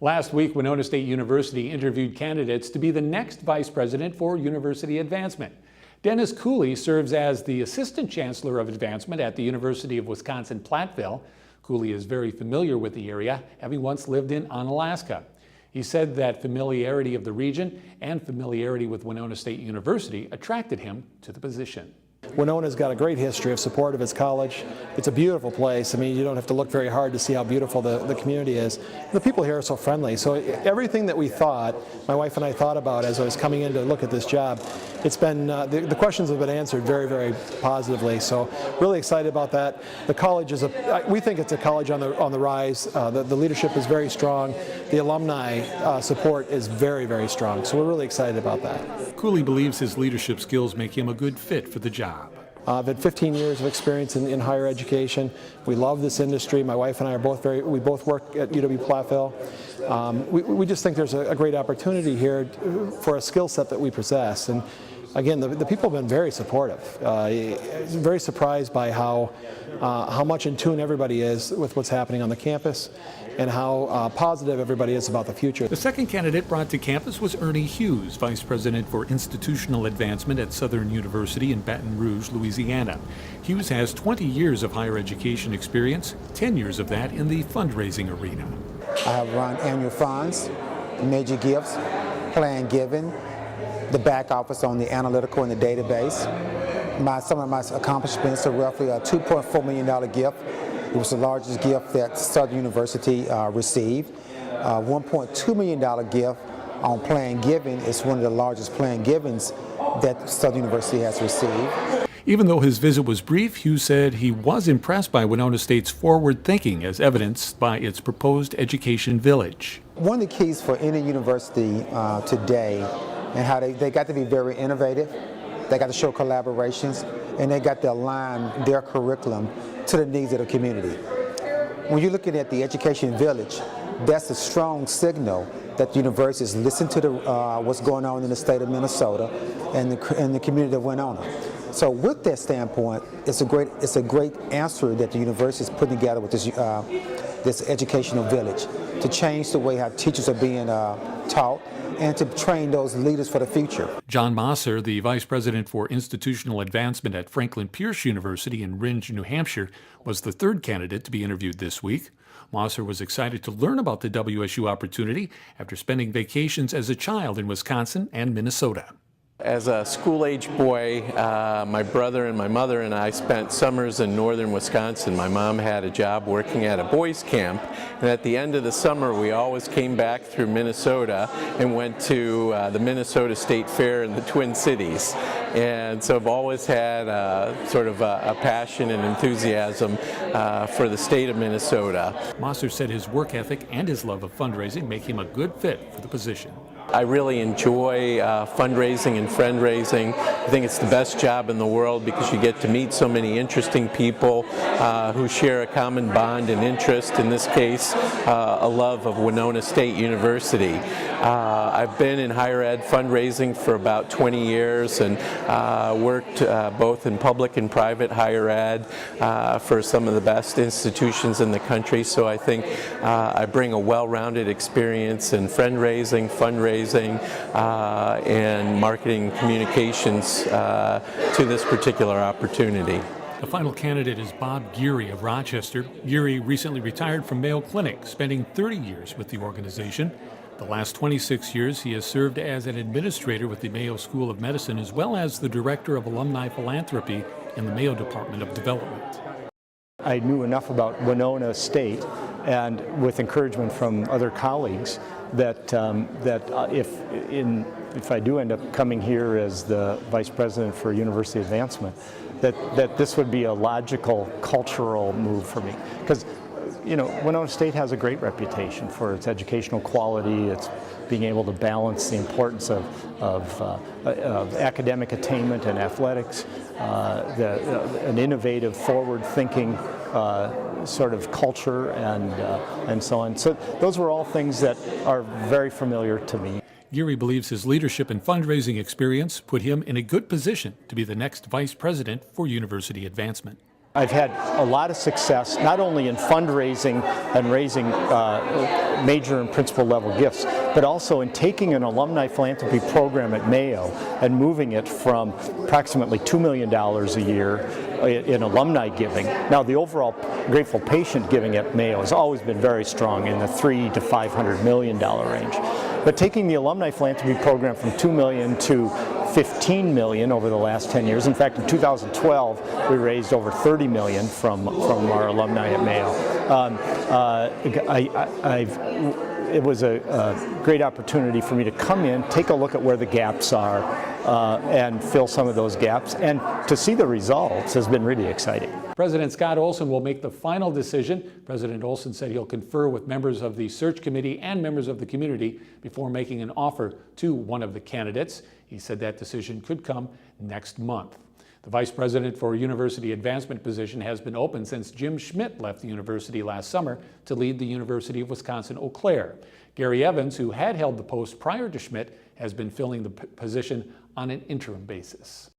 Last week, Winona State University interviewed candidates to be the next vice president for university advancement. Dennis Cooley serves as the assistant chancellor of advancement at the University of Wisconsin-Platteville. Cooley is very familiar with the area, having once lived in Unalaska. He said that familiarity of the region and familiarity with Winona State University attracted him to the position. Winona's got a great history of support of its college. It's a beautiful place. I mean, you don't have to look very hard to see how beautiful the community is. The people here are so friendly. So everything that we thought, my wife and I thought about as I was coming in to look at this job, it's been, the questions have been answered very, very positively. So really excited about that. The college is we think it's a college on the rise. The leadership is very strong. The alumni support is very, very strong. So we're really excited about that. Cooley believes his leadership skills make him a good fit for the job. I've had 15 years of experience in higher education. We love this industry. My wife and I are we both work at UW-Platteville. We just think there's a great opportunity here for a skill set that we possess. And again, the people have been very supportive. Very surprised by how much in tune everybody is with what's happening on the campus and how positive everybody is about the future. The second candidate brought to campus was Ernie Hughes, Vice President for Institutional Advancement at Southern University in Baton Rouge, Louisiana. Hughes has 20 years of higher education experience, 10 years of that in the fundraising arena. I have run annual funds, major gifts, plan giving, the back office on the analytical and the database. Some of my accomplishments are roughly a $2.4 million gift. It was the largest gift that Southern University received. $1.2 million gift on plan giving is one of the largest plan givings that Southern University has received. Even though his visit was brief, Hughes said he was impressed by Winona State's forward thinking as evidenced by its proposed education village. One of the keys for any university today and how they got to be very innovative, they got to show collaborations, and they got to align their curriculum to the needs of the community. When you're looking at the education village, that's a strong signal that the university is listening to what's going on in the state of Minnesota and the community of Winona. So with that standpoint, it's a great answer that the university is putting together with this educational village to change the way how teachers are being taught and to train those leaders for the future. John Mosser, the Vice President for Institutional Advancement at Franklin Pierce University in Rindge, New Hampshire, was the third candidate to be interviewed this week. Mosser was excited to learn about the WSU opportunity after spending vacations as a child in Wisconsin and Minnesota. As a school-age boy, my brother and my mother and I spent summers in northern Wisconsin. My mom had a job working at a boys' camp, and at the end of the summer we always came back through Minnesota and went to the Minnesota State Fair in the Twin Cities. And so I've always had sort of a passion and enthusiasm for the state of Minnesota. Mosser said his work ethic and his love of fundraising make him a good fit for the position. I really enjoy fundraising and friend-raising. I think it's the best job in the world because you get to meet so many interesting people who share a common bond and interest, in this case, a love of Winona State University. I've been in higher ed fundraising for about 20 years and worked both in public and private higher ed for some of the best institutions in the country, so I think I bring a well-rounded experience in friend-raising, fundraising, and marketing communications to this particular opportunity. The final candidate is Bob Geary of Rochester. Geary recently retired from Mayo Clinic, spending 30 years with the organization. The last 26 years, he has served as an administrator with the Mayo School of Medicine, as well as the director of alumni philanthropy in the Mayo Department of Development. I knew enough about Winona State, and with encouragement from other colleagues, that if I do end up coming here as the Vice President for University Advancement, that this would be a logical cultural move for me. Because you know, Winona State has a great reputation for its educational quality, its being able to balance the importance of academic attainment and athletics, an innovative, forward-thinking sort of culture, and so on. So those were all things that are very familiar to me. Geary believes his leadership and fundraising experience put him in a good position to be the next vice president for university advancement. I've had a lot of success, not only in fundraising and raising major and principal level gifts, but also in taking an alumni philanthropy program at Mayo and moving it from approximately $2 million a year in alumni giving. Now, the overall grateful patient giving at Mayo has always been very strong in the $300 to $500 million range. But taking the alumni philanthropy program from $2 million to $15 million over the last 10 years. In fact, in 2012, we raised over $30 million from our alumni at Mayo. It was a great opportunity for me to come in, take a look at where the gaps are, and fill some of those gaps. And to see the results has been really exciting. President Scott Olson will make the final decision. President Olson said he'll confer with members of the search committee and members of the community before making an offer to one of the candidates. He said that decision could come next month. The Vice President for University Advancement position has been open since Jim Schmidt left the university last summer to lead the University of Wisconsin-Eau Claire. Gary Evans, who had held the post prior to Schmidt, has been filling the position on an interim basis.